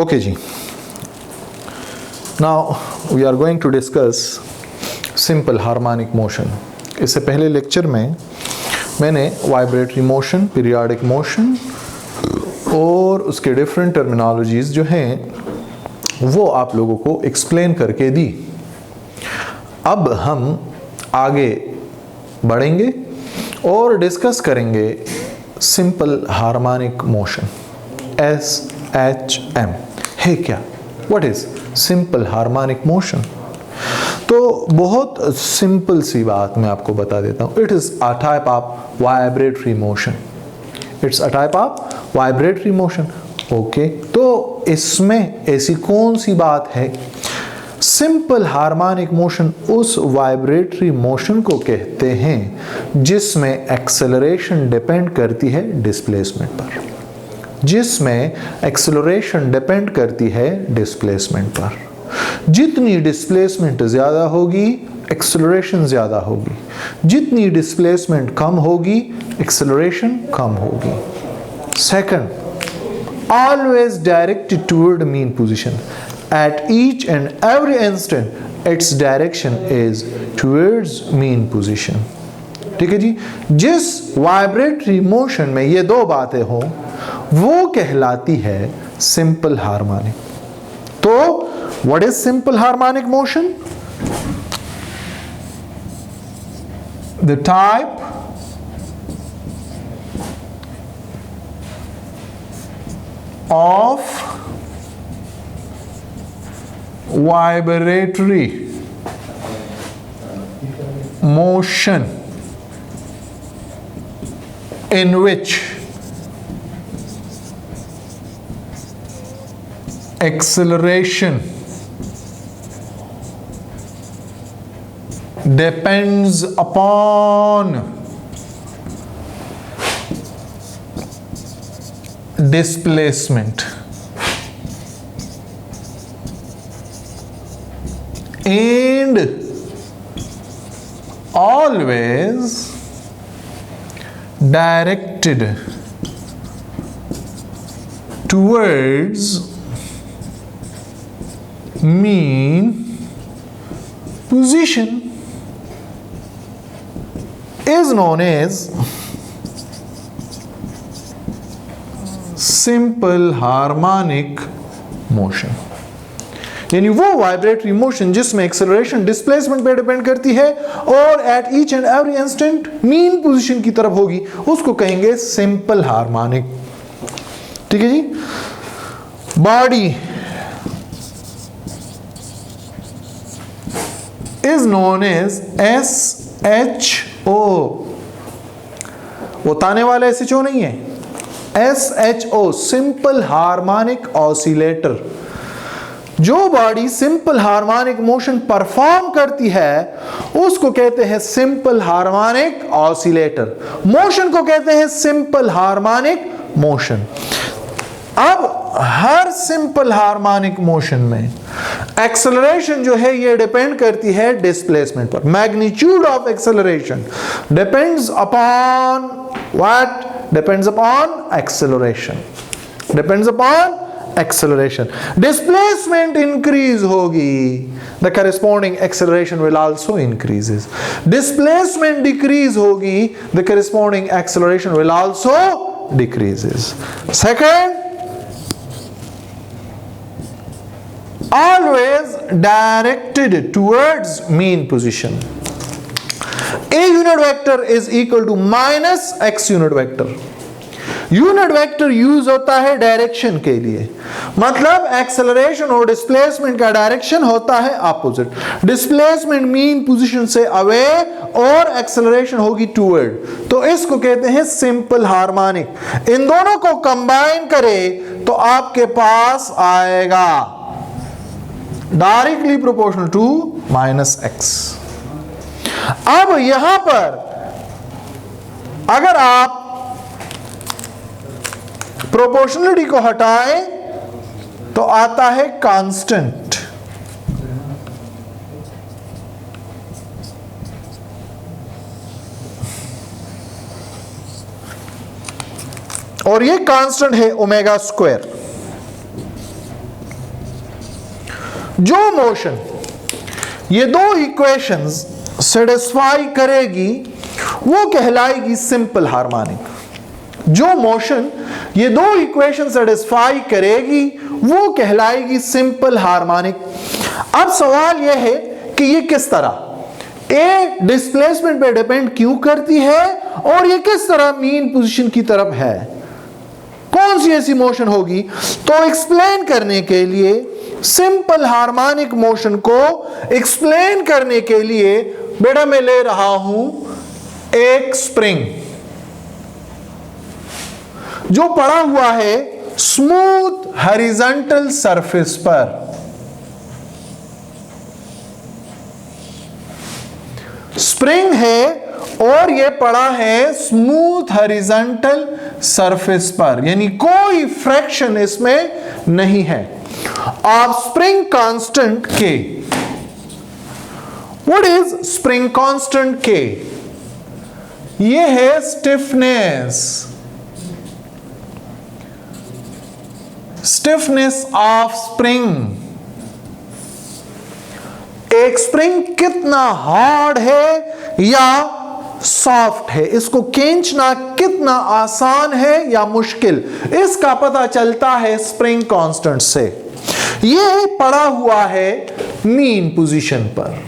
Okay जी, now we are going to discuss simple harmonic motion. इससे पहले lecture में मैंने वाइब्रेटरी मोशन, पीरियोडिक मोशन और उसके डिफरेंट टर्मिनोलॉजीज जो हैं वो आप लोगों को एक्सप्लेन करके दी। अब हम आगे बढ़ेंगे और डिस्कस करेंगे सिंपल हार्मोनिक मोशन। SHM है क्या? What is simple harmonic motion? तो बहुत सिंपल सी बात मैं आपको बता देता हूँ। It is a type of vibratory motion. It's a type of vibratory motion. Okay, तो इसमें ऐसी कौन सी बात है? सिंपल हार्मोनिक मोशन उस वाइब्रेटरी मोशन को कहते हैं जिसमें एक्सेलरेशन डिपेंड करती है डिस्प्लेसमेंट पर। जिसमें एक्सेलरेशन डिपेंड करती है डिस्प्लेसमेंट पर। जितनी डिस्प्लेसमेंट ज्यादा होगी, एक्सेलरेशन ज्यादा होगी। जितनी डिस्प्लेसमेंट कम होगी, एक्सेलरेशन कम होगी। Second, always directed toward mean position. At each and every instant, its direction is towards mean position. ठीक है जी, जिस वाइब्रेटरी मोशन में ये दो बातें हों वो कहलाती है सिंपल हार्मोनिक। तो what is simple harmonic motion? The type of vibratory motion in which acceleration depends upon displacement and always directed towards mean position is known as simple harmonic motion. यानी वो वाइब्रेटरी मोशन जिसमें acceleration displacement पे depend करती है और at each and every instant mean position की तरफ होगी, उसको कहेंगे सिंपल हार्मोनिक। ठीक है जी। Body is known as SHO। वो ताने वाला SHO नहीं है, SHO सिंपल हार्मोनिक ऑसिलेटर। जो body simple harmonic motion perform करती है उसको कहते हैं सिंपल हार्मोनिक ऑसिलेटर। मोशन को कहते हैं सिंपल हार्मोनिक मोशन। अब हर सिंपल हार्मोनिक मोशन में एक्सेलरेशन जो है ये डिपेंड करती है डिस्प्लेसमेंट पर। Magnitude of acceleration depends upon what? Depends upon acceleration. Depends upon acceleration. Displacement increase होगी, the corresponding acceleration will also increases. Displacement decrease होगी, the corresponding acceleration will also decreases. Second, always directed towards mean position. A unit vector is equal to minus x unit vector. Unit vector use होता है direction के लिए, मतलब acceleration और displacement का direction होता है अपोजिट। डिस्प्लेसमेंट मीन पोजीशन से अवे और एक्सेलरेशन होगी टूवर्ड, तो इसको कहते हैं सिंपल हार्मोनिक। इन दोनों को कंबाइन करें तो आपके पास आएगा directly proportional to minus x. अब यहां पर अगर आप प्रोपोर्शनलिटी को हटाएं तो आता है कांस्टेंट। और ये कांस्टेंट है ओमेगा स्क्वायर। जो मोशन ये दो इक्वेशंस सेटिस्फाई करेगी वो कहलाएगी सिंपल हार्मोनिक। जो मोशन ये दो इक्वेशन सेटिस्फाई करेगी वो कहलाएगी सिंपल हार्मोनिक। अब सवाल यह है कि ये किस तरह, ए डिस्प्लेसमेंट पे डिपेंड क्यों करती है और ये किस तरह मीन पोजीशन की तरफ है, कौन सी ऐसी मोशन होगी। तो एक्सप्लेन करने के लिए, सिंपल हार्मोनिक मोशन को एक्सप्लेन करने के लिए बेटा मैं ले रहा हूं एक स्प्रिंग जो पड़ा हुआ है स्मूथ हॉरिजॉन्टल सरफेस पर। स्प्रिंग है और ये पड़ा है स्मूथ हॉरिजॉन्टल सरफेस पर, यानी कोई फ्रैक्शन इसमें नहीं है। आप स्प्रिंग कांस्टेंट के, व्हाट इज स्प्रिंग कांस्टेंट के? ये है स्टिफनेस, स्टिफनेस ऑफ स्प्रिंग। एक स्प्रिंग कितना हार्ड है या सॉफ्ट है, इसको खींचना कितना आसान है या मुश्किल, इसका पता चलता है स्प्रिंग कांस्टेंट से। ये पड़ा हुआ है मीन पोजीशन पर।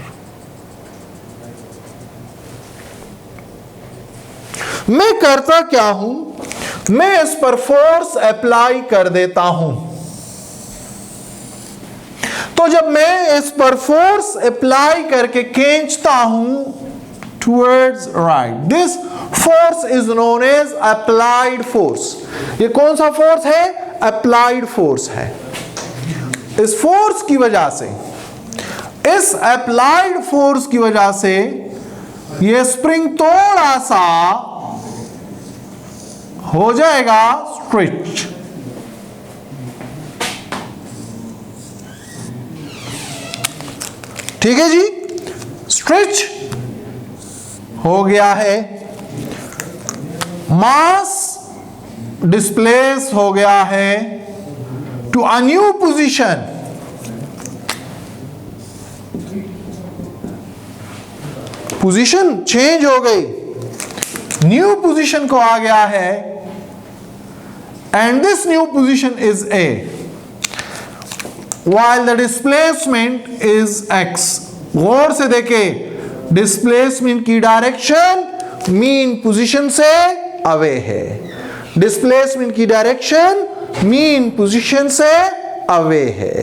मैं करता क्या हूं, मैं इस पर फोर्स अप्लाई कर देता हूं। तो जब मैं इस पर फोर्स अप्लाई करके खींचता हूं towards right, this force is known as applied force. ये कौन सा फोर्स है? अप्लाइड फोर्स है। इस फोर्स की वजह से, इस अप्लाइड फोर्स की वजह से ये स्प्रिंग थोड़ा सा हो जाएगा स्ट्रेच। ठीक है जी, स्ट्रेच हो गया है, मास डिस्प्लेस हो गया है to a new position. Position change हो गई, न्यू पोजीशन को आ गया है, and this new position is a, while the displacement is x। गौर से देखे, डिस्प्लेसमेंट की डायरेक्शन मीन पोजीशन से अवे है, डिस्प्लेसमेंट की डायरेक्शन मीन पोजीशन से अवे है।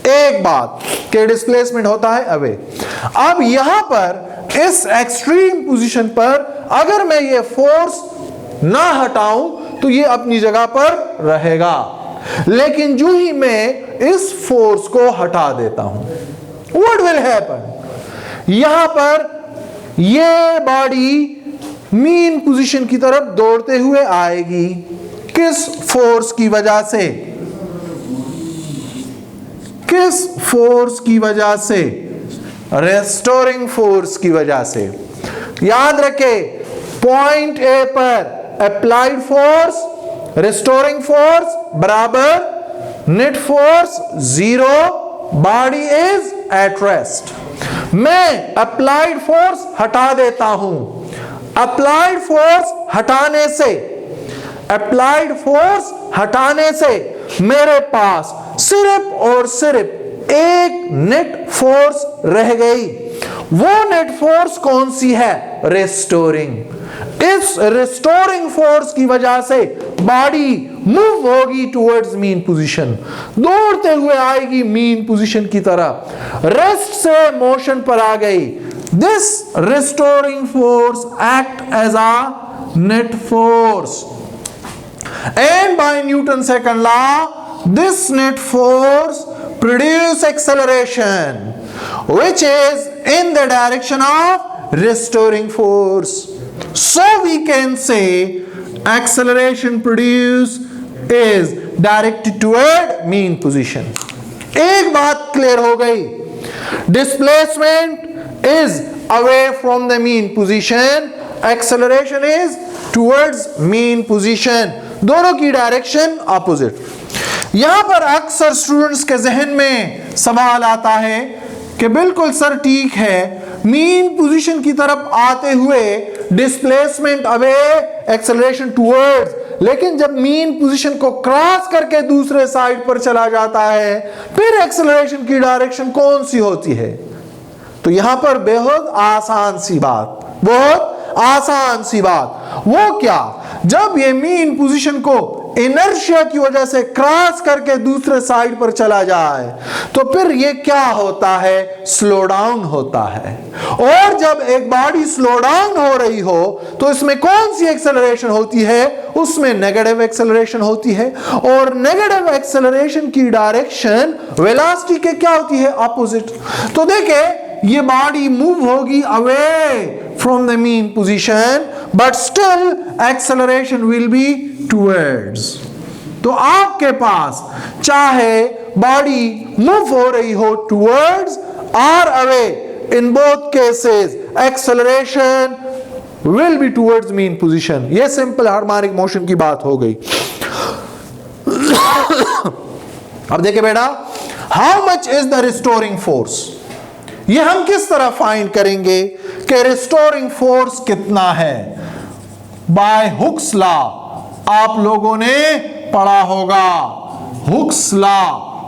एक बात कि डिस्प्लेसमेंट होता है अवे। अब यहां पर इस एक्सट्रीम पोजीशन पर अगर मैं ये फोर्स ना हटाऊं तो ये अपनी जगह पर रहेगा, लेकिन जो ही मैं इस फोर्स को हटा देता हूं, व्हाट विल हैपन? यहां पर ये बॉडी मीन पोजीशन की तरफ दौड़ते हुए आएगी। किस फोर्स की वजह से? किस फोर्स की वजह से? रेस्टोरिंग फोर्स की वजह से। याद रखे, पॉइंट ए पर अप्लाइड फोर्स, रेस्टोरिंग फोर्स बराबर net force zero, body is at rest. मैं अप्लाइड फोर्स हटा देता हूं, अप्लाइड फोर्स हटाने से, अप्लाइड फोर्स हटाने से मेरे पास सिर्फ और सिर्फ एक नेट फोर्स रह गई। वो नेट फोर्स कौन सी है? रेस्टोरिंग। इस रेस्टोरिंग फोर्स की वजह से बॉडी मूव होगी टुवर्ड्स मीन पोजीशन, दौड़ते हुए आएगी मीन पोजीशन की तरफ, रेस्ट से मोशन पर आ गई। This restoring force act as a net force, and by Newton second law this net force produce acceleration which is in the direction of restoring force. So we can say acceleration produced is directed toward mean position. एक बात clear हो गई, displacement is away from the mean position, acceleration is towards mean position, दोनों की direction opposite. यहां पर अक्सर students के जहन में सवाल आता है कि बिल्कुल सर ठीक है, मीन पोजीशन की तरफ आते हुए डिस्प्लेसमेंट अवे एक्सेलरेशन टुवर्ड्स, लेकिन जब मीन पोजीशन को क्रॉस करके दूसरे साइड पर चला जाता है फिर एक्सेलरेशन की डायरेक्शन कौन सी होती है? तो यहां पर बेहद आसान सी बात, बहुत आसान सी बात, वो क्या, जब ये मीन पोजीशन को इनर्शिया की वजह से क्रॉस करके दूसरे साइड पर चला जाए तो फिर ये क्या होता है, स्लो डाउन होता है। और जब एक बॉडी स्लो डाउन हो रही हो तो इसमें कौन सी एक्सेलरेशन होती है, उसमें नेगेटिव एक्सेलरेशन होती है। और नेगेटिव एक्सेलरेशन की डायरेक्शन वेलोसिटी के क्या होती है, अपोजिट। तो देखें ये बॉडी मूव होगी away from the mean position but still acceleration will be towards। तो आपके पास चाहे बॉडी मूव हो रही हो towards or away, in both cases acceleration will be towards mean position। ये सिंपल हार्मोनिक मोशन की बात हो गई। अब देखिए बेटा, how much is the restoring force, ये हम किस तरह फाइंड करेंगे कि रिस्टोरिंग फोर्स कितना है। बाय हुक्स लॉ, आप लोगों ने पढ़ा होगा Hooke's law,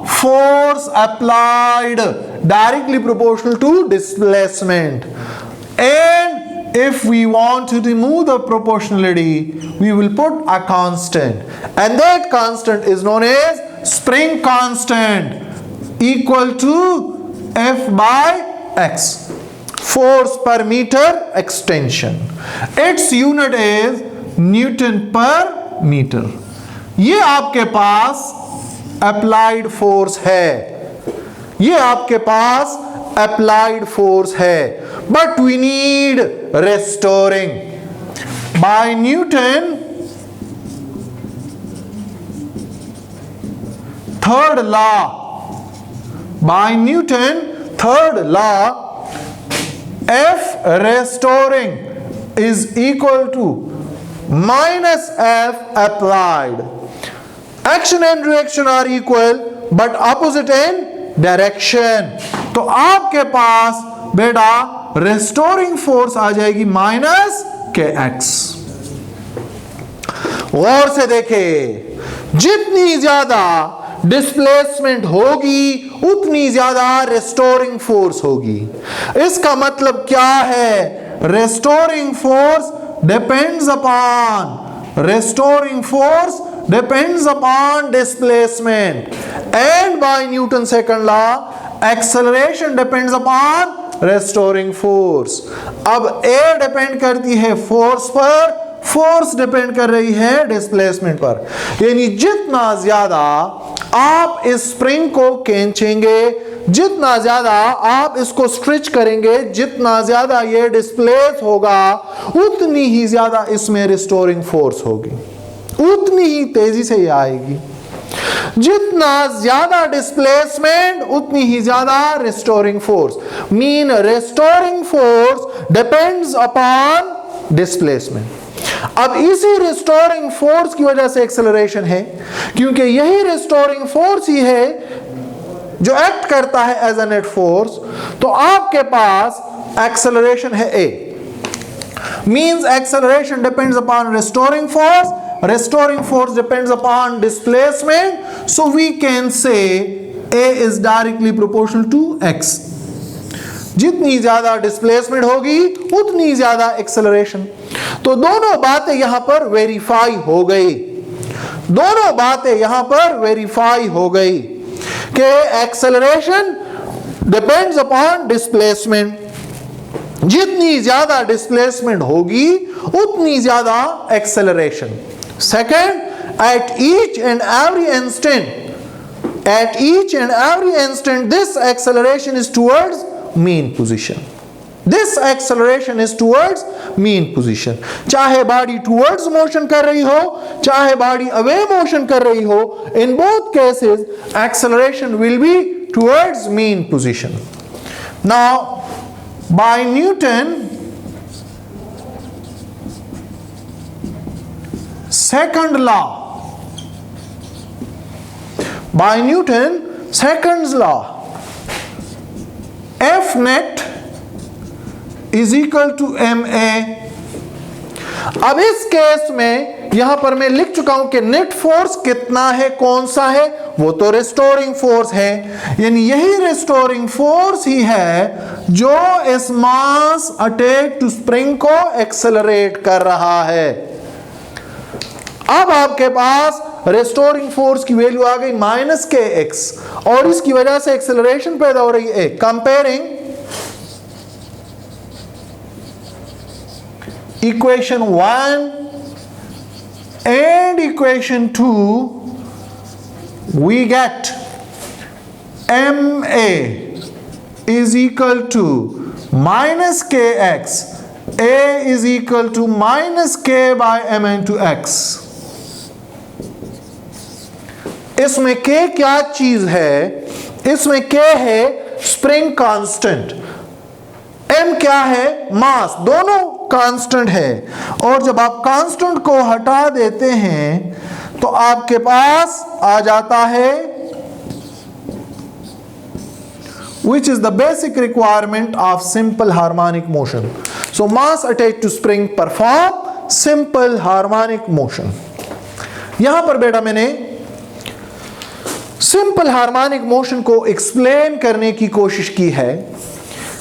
force applied directly proportional to displacement, and if we want to remove the proportionality we will put a constant and that constant is known as spring constant equal to F by X, force per meter extension, its unit is Newton per meter। ये आपके पास applied force है, ये आपके पास applied force है, but we need restoring by Newton third law. By Newton third law, F restoring is equal to minus F applied। Action and reaction are equal but opposite in direction। तो आपके पास बेटा restoring force आ जाएगी minus के x. गौर से देखे, जितनी ज्यादा displacement होगी उतनी ज्यादा रेस्टोरिंग फोर्स होगी। इसका मतलब क्या है, restoring force depends upon displacement, and by Newton second law acceleration depends upon restoring force. अब ए डिपेंड करती है फोर्स पर, फोर्स डिपेंड कर रही है डिस्प्लेसमेंट पर। यानी जितना ज्यादा आप इस स्प्रिंग को खींचेंगे, जितना ज्यादा आप इसको स्ट्रेच करेंगे, जितना ज्यादा ये डिस्प्लेस होगा उतनी ही ज्यादा इसमें रिस्टोरिंग फोर्स होगी, उतनी ही तेजी से ये आएगी। जितना ज्यादा डिस्प्लेसमेंट उतनी ही ज्यादा restoring force, mean restoring force depends upon displacement. अब इसी रिस्टोरिंग फोर्स की वजह से एक्सेलरेशन है, क्योंकि यही रिस्टोरिंग फोर्स ही है जो एक्ट करता है एज अ नेट फोर्स। तो आपके पास एक्सेलरेशन है a, means acceleration depends upon restoring force depends upon displacement, so we can say A is directly proportional to X। जितनी ज्यादा डिस्प्लेसमेंट होगी उतनी ज्यादा एक्सेलरेशन। तो दोनों बातें यहां पर वेरीफाई हो गई, दोनों बातें यहां पर वेरीफाई हो गई कि एक्सेलरेशन डिपेंड्स अपॉन डिस्प्लेसमेंट, जितनी ज्यादा डिस्प्लेसमेंट होगी उतनी ज्यादा acceleration. Second, at each and every instant this acceleration is towards mean position, this acceleration is towards mean position। चाहे बॉडी टुवर्ड्स मोशन कर रही हो, चाहे बॉडी अवे मोशन कर रही हो, in both cases acceleration will be towards mean position। Now by Newton second law, by Newton second's law F net is equal to ma। अब इस केस में यहां पर मैं लिख चुका हूं कि नेट फोर्स कितना है, कौन सा है, वो तो रिस्टोरिंग फोर्स है, यानी यही रिस्टोरिंग फोर्स ही है जो इस मास अटैच टू स्प्रिंग को एक्सेलरेट कर रहा है। अब आपके पास रिस्टोरिंग फोर्स की वैल्यू आ गई -kx और इसकी वजह से एक्सेलरेशन पैदा हो रही है। Comparing equation 1 and equation 2, we get ma is equal to -kx, a is equal to -k by m into x। इसमें k क्या चीज है? इसमें k है स्प्रिंग कांस्टेंट, m क्या है? मास, दोनों कांस्टेंट है। और जब आप कांस्टेंट को हटा देते हैं तो आपके पास आ जाता है which is the basic requirement of simple harmonic motion. So mass attached to spring perform simple harmonic motion। यहां पर बेटा मैंने सिंपल हार्मोनिक मोशन को एक्सप्लेन करने की कोशिश की है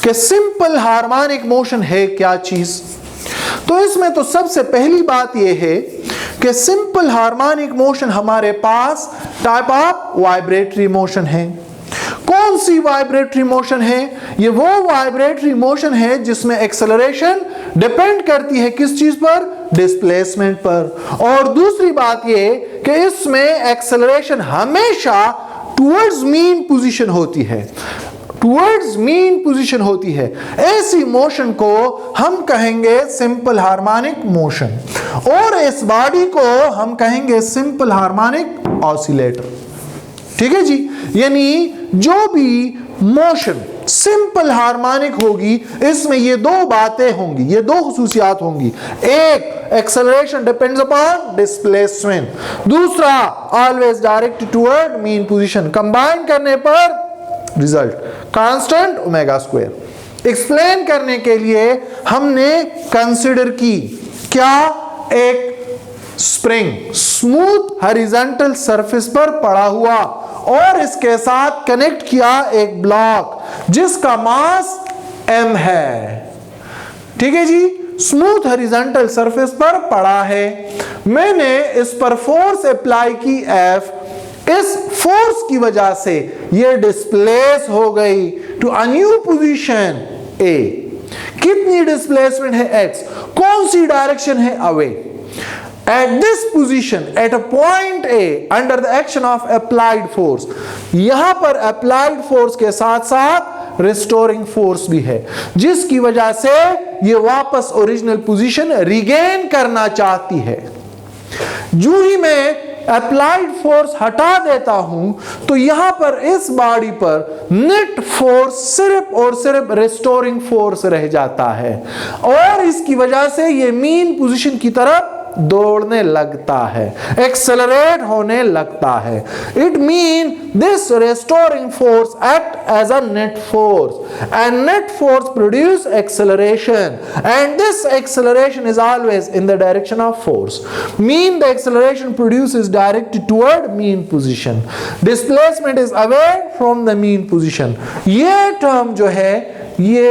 कि सिंपल हार्मोनिक मोशन है क्या चीज। तो इसमें तो सबसे पहली बात यह है कि सिंपल हार्मोनिक मोशन हमारे पास टाइप ऑफ वाइब्रेटरी मोशन है। कौन सी वाइब्रेटरी मोशन है? ये वो वाइब्रेटरी मोशन है जिसमें एक्सेलरेशन डिपेंड करती है किस चीज पर? डिस्प्लेसमेंट पर। और दूसरी बात ये कि इसमें एक्सेलरेशन हमेशा टुवर्ड्स मीन पोजीशन होती है, टुवर्ड्स मीन पोजीशन होती है। ऐसी मोशन को हम कहेंगे सिंपल हार्मोनिक मोशन और इस बॉडी को हम कहेंगे सिंपल हार्मोनिक ऑसिलेटर। ठीक है जी, यानी जो भी मोशन सिंपल हार्मोनिक होगी इसमें ये दो बातें होंगी, ये दो खुसूसियात होंगी। एक, एक्सेलरेशन डिपेंड्स अपॉन डिस्प्लेसमेंट, दूसरा always direct toward mean position. Combine करने पर result constant omega square. Explain करने के लिए हमने कंसिडर की क्या? एक स्प्रिंग स्मूथ हॉरिजॉन्टल सरफेस पर पड़ा हुआ और इसके साथ कनेक्ट किया एक ब्लॉक जिसका मास m है। ठीक है जी, स्मूथ हॉरिजॉन्टल सरफेस पर पड़ा है, मैंने इस पर फोर्स अप्लाई की F, इस फोर्स की वजह से ये डिस्प्लेस हो गई to a new position A। कितनी डिस्प्लेसमेंट है? x। कौन सी डायरेक्शन है? Away. At this position, at a point A, under the action of applied force, यहां पर applied force के साथ साथ restoring force भी है जिसकी वजह से ये वापस ओरिजिनल पोजीशन रिगेन करना चाहती है। जो ही मैं अप्लाइड फोर्स हटा देता हूं तो यहां पर इस बॉडी पर नेट फोर्स सिर्फ और सिर्फ रिस्टोरिंग फोर्स रह जाता है और इसकी वजह से ये मीन पोजीशन की तरफ दौड़ने लगता है, एक्सेलरेट होने लगता है। It mean this restoring force act as a net force and net force produce acceleration and this acceleration is always in the direction of force. Mean the acceleration produces directed toward mean position, displacement is away from the mean position। ये term जो है ये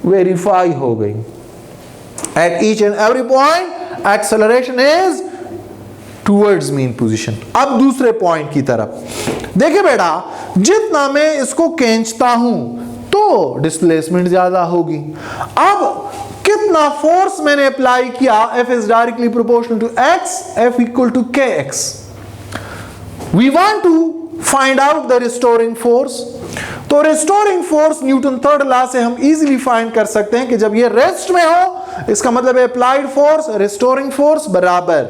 verify हो गई। At each and every point acceleration is towards mean position। अब दूसरे point की तरफ देखिए बेटा, जितना मैं इसको खींचता हूं तो डिस्प्लेसमेंट ज्यादा होगी। अब कितना फोर्स मैंने अप्लाई किया? F is directly proportional to x, F equal to kx। We want to find out the restoring force। तो restoring force Newton third law से हम इजीली फाइंड कर सकते हैं कि जब ये रेस्ट में हो इसका मतलब है अप्लाइड फोर्स रिस्टोरिंग फोर्स बराबर,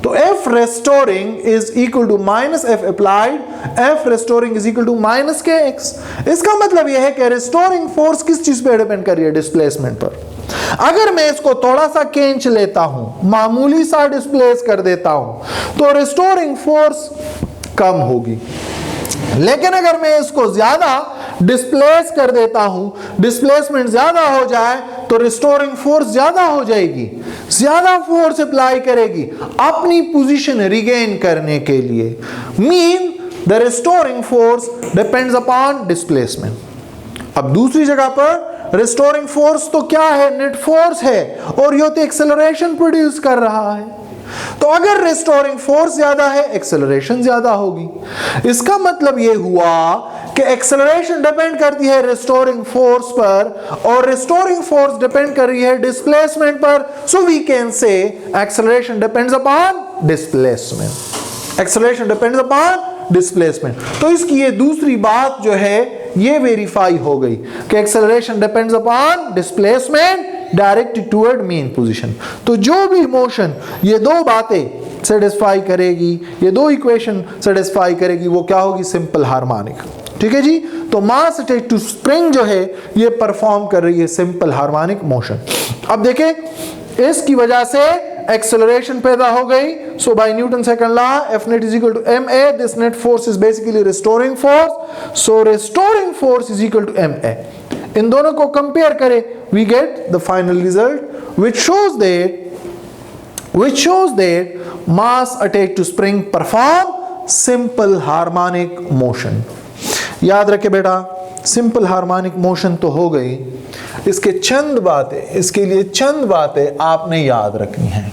तो F restoring is equal to minus F applied, F restoring is equal to minus kx। इसका मतलब यह है कि रिस्टोरिंग फोर्स किस चीज पे डिपेंड कर रही है? डिस्प्लेसमेंट पर। अगर मैं इसको थोड़ा सा खींच लेता हूं, मामूली सा डिस्प्लेस कर देता हूं, तो रिस्टोरिंग फोर्स कम होगी। लेकिन अगर मैं इसको ज्यादा डिस्प्लेस कर देता हूं, डिस्प्लेसमेंट ज्यादा हो जाए, तो रिस्टोरिंग फोर्स ज्यादा हो जाएगी, ज्यादा फोर्स अप्लाई करेगी अपनी पोजीशन रिगेन करने के लिए। Mean the restoring force depends upon displacement. अब दूसरी जगह पर रिस्टोरिंग फोर्स तो क्या है, नेट फोर्स है, और ये तो एक्सेलरेशन प्रोड्यूस कर रहा है। तो अगर रिस्टोरिंग फोर्स ज्यादा है, एक्सेलरेशन ज्यादा होगी। इसका मतलब यह हुआ कि एक्सेलरेशन डिपेंड करती है रिस्टोरिंग फोर्स पर, और रिस्टोरिंग फोर्स डिपेंड कर रही है डिस्प्लेसमेंट पर। So we can say acceleration depends upon displacement. Acceleration depends upon displacement. तो इसकी ये दूसरी बात जो है ये वेरीफाई हो गई कि acceleration depends upon displacement directed toward mean position. तो जो भी मोशन ये दो बातें सेटिस्फाई करेगी, ये दो इक्वेशन सेटिस्फाई करेगी, वो क्या होगी, सिंपल हार्मोनिक। ठीक है जी। तो मास अटैच्ड टू स्प्रिंग जो है ये परफॉर्म कर रही है सिंपल हार्मोनिक मोशन। अब देखें इसकी वजह से एक्सेलरेशन पैदा हो गई। So by Newton second law F net is equal to ma, this net force is basically restoring force, so restoring force is equal to ma। इन दोनों को कंपेयर करें, we get the final result which shows that mass attached to spring perform simple harmonic motion। याद रखे बेटा, simple harmonic motion तो हो गई, इसके चंद बातें, इसके लिए चंद बातें आपने याद रखनी है।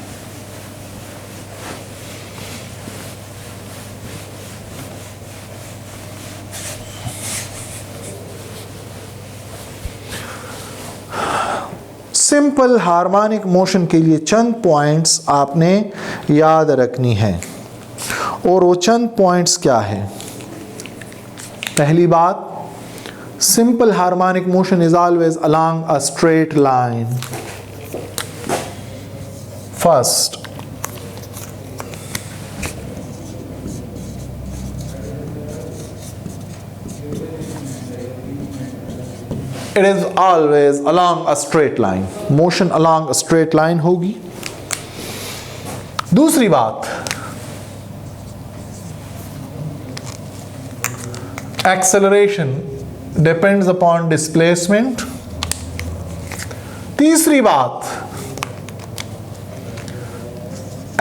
सिंपल हार्मोनिक मोशन के लिए चंद पॉइंट्स आपने याद रखनी है, और वो चंद पॉइंट्स क्या है। पहली बात, simple harmonic motion is always along a straight line. First, it is always along a straight line. Motion along a straight line होगी। दूसरी बात, acceleration depends upon displacement। तीसरी बात,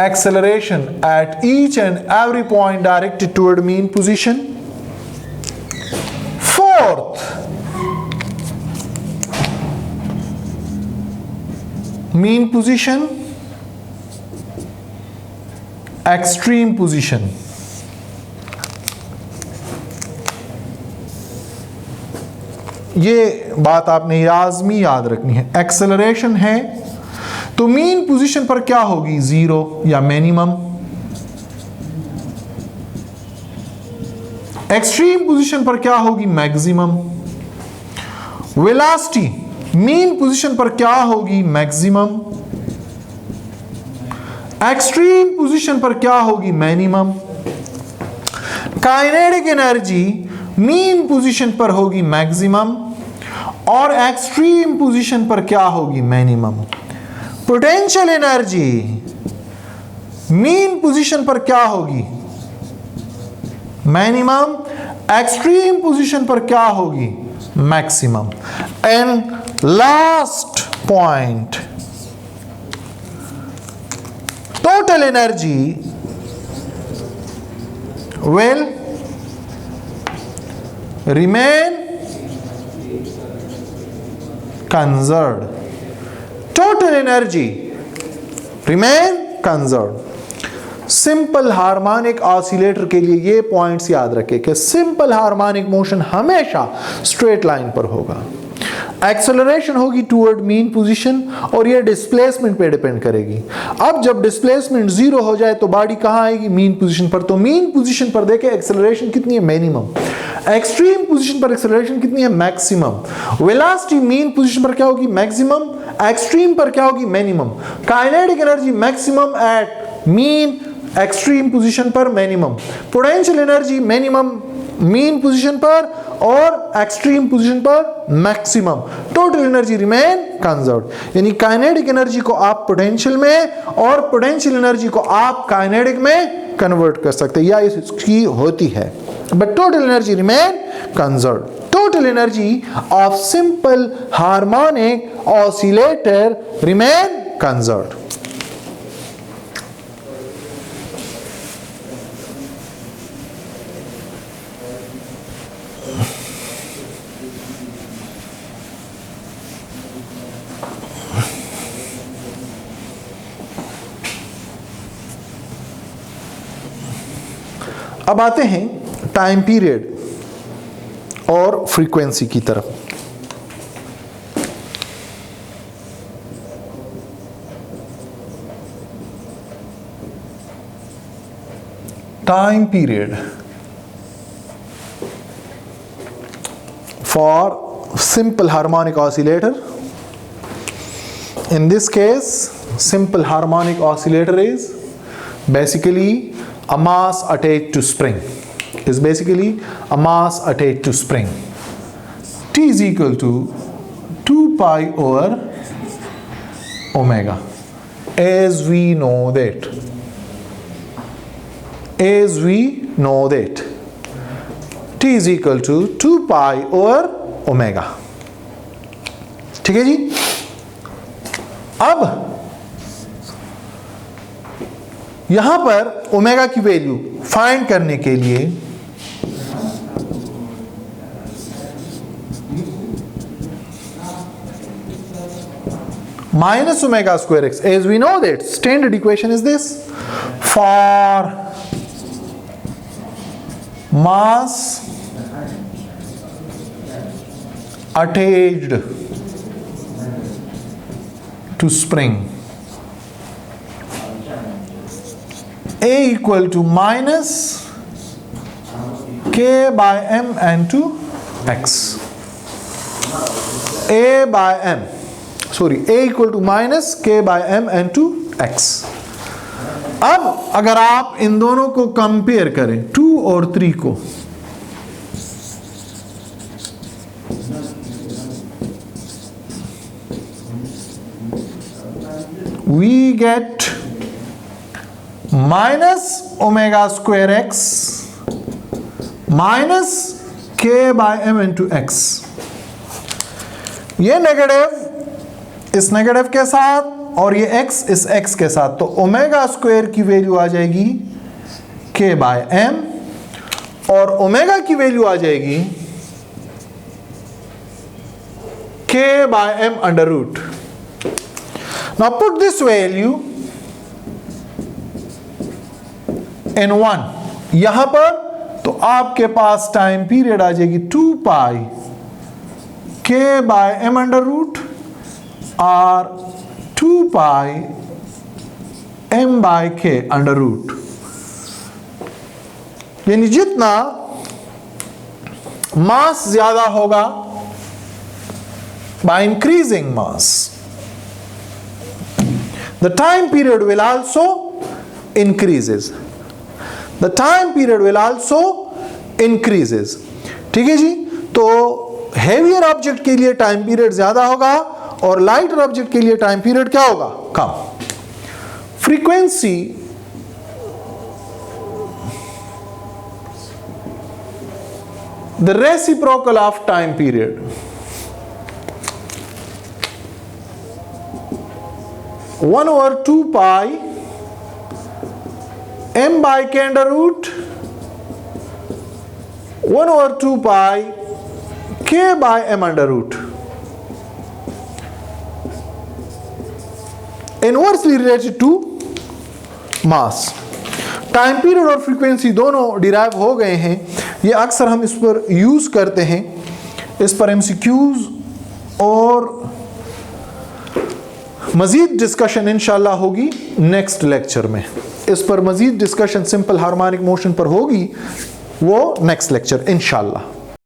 acceleration at each and every point directed toward mean position। Fourth, mean position, extreme position। ये बात आपने लाजमी याद रखनी है। एक्सेलरेशन है तो मीन पोजीशन पर क्या होगी, जीरो या मिनिमम। एक्सट्रीम पोजीशन पर क्या होगी, मैक्सिमम। वेलोसिटी मीन पोजीशन पर क्या होगी, मैक्सिमम। एक्सट्रीम पोजीशन पर क्या होगी, minimum. Kinetic energy mean position पर होगी मैक्सिमम, और एक्सट्रीम पोजीशन पर क्या होगी, minimum. Potential energy mean position पर क्या होगी, मिनिमम। एक्सट्रीम पोजीशन पर क्या होगी, maximum. And last point, total energy will remain conserved। total energy remain conserved। Simple harmonic oscillator के लिए ये पॉइंट्स याद रखें कि सिंपल हार्मोनिक मोशन हमेशा स्ट्रेट लाइन पर होगा। एक्सेलरेशन होगी टुवर्ड मीन पोजीशन, और ये डिस्प्लेसमेंट पे डिपेंड करेगी। अब जब डिस्प्लेसमेंट जीरो हो जाए तो बॉडी कहां आएगी, मीन पोजीशन पर। तो मीन पोजीशन पर देखें एक्सेलरेशन कितनी है, मिनिमम। एक्सट्रीम पोजीशन पर एक्सेलरेशन कितनी है, मैक्सिमम। वेलोसिटी मीन पोजीशन पर क्या होगी, मैक्सिमम। एक्सट्रीम पर क्या होगी, minimum. Kinetic energy maximum at mean, extreme position पर minimum. Potential energy minimum mean position पर और एक्सट्रीम पोजीशन पर maximum, total energy remain conserved. यानी काइनेटिक एनर्जी को आप पोटेंशियल में और पोटेंशियल एनर्जी को आप काइनेटिक में कन्वर्ट कर सकते हैं, या इसकी होती है, but total energy remain conserved. Total energy of simple harmonic oscillator remain conserved. अब आते हैं टाइम पीरियड और फ्रीक्वेंसी की तरफ। Time period for simple harmonic oscillator, in this case simple harmonic oscillator is basically a mass attached to spring, is basically a mass attached to spring. T is equal to 2 pi over omega, as we know that T is equal to 2 pi over omega. ठीक है जी। अब यहां पर omega की value find करने के लिए minus omega square x, as we know that standard equation is this: for mass attached to spring, A equal to minus K by M n to x. A equal to minus K by M n to x. अब अगर आप इन दोनों को compare करें, 2 और 3 को, we get minus omega square x minus K by M into x। ये negative इस नेगेटिव के साथ और ये x इस x के साथ, तो ओमेगा स्क्वायर की वैल्यू आ जाएगी K by M और ओमेगा की वैल्यू आ जाएगी K by M under root। Now put this value in 1 यहां पर, तो आपके पास टाइम पीरियड आ जाएगी 2 पाई K by M under root और 2 पाई M by K under root। यानी जितना मास ज्यादा होगा, by increasing mass the time period will also increases, the time period will also increases। ठीक है जी। तो हेवियर ऑब्जेक्ट के लिए टाइम पीरियड ज्यादा होगा और लाइटर ऑब्जेक्ट के लिए टाइम पीरियड क्या होगा, कम। Frequency the reciprocal of time period, 1 over 2 pi M by K under root 1 over 2 pi K by M under root, inversely related to mass। Time period और frequency दोनों derive हो गए हैं, ये अक्सर हम इस पर यूज करते हैं, इस पर एमसीक्यूज और मजीद डिस्कशन इंशाल्लाह होगी नेक्स्ट लेक्चर में। इस पर मजीद डिस्कशन सिंपल हार्मोनिक मोशन पर होगी, वो नेक्स्ट लेक्चर इंशाल्लाह।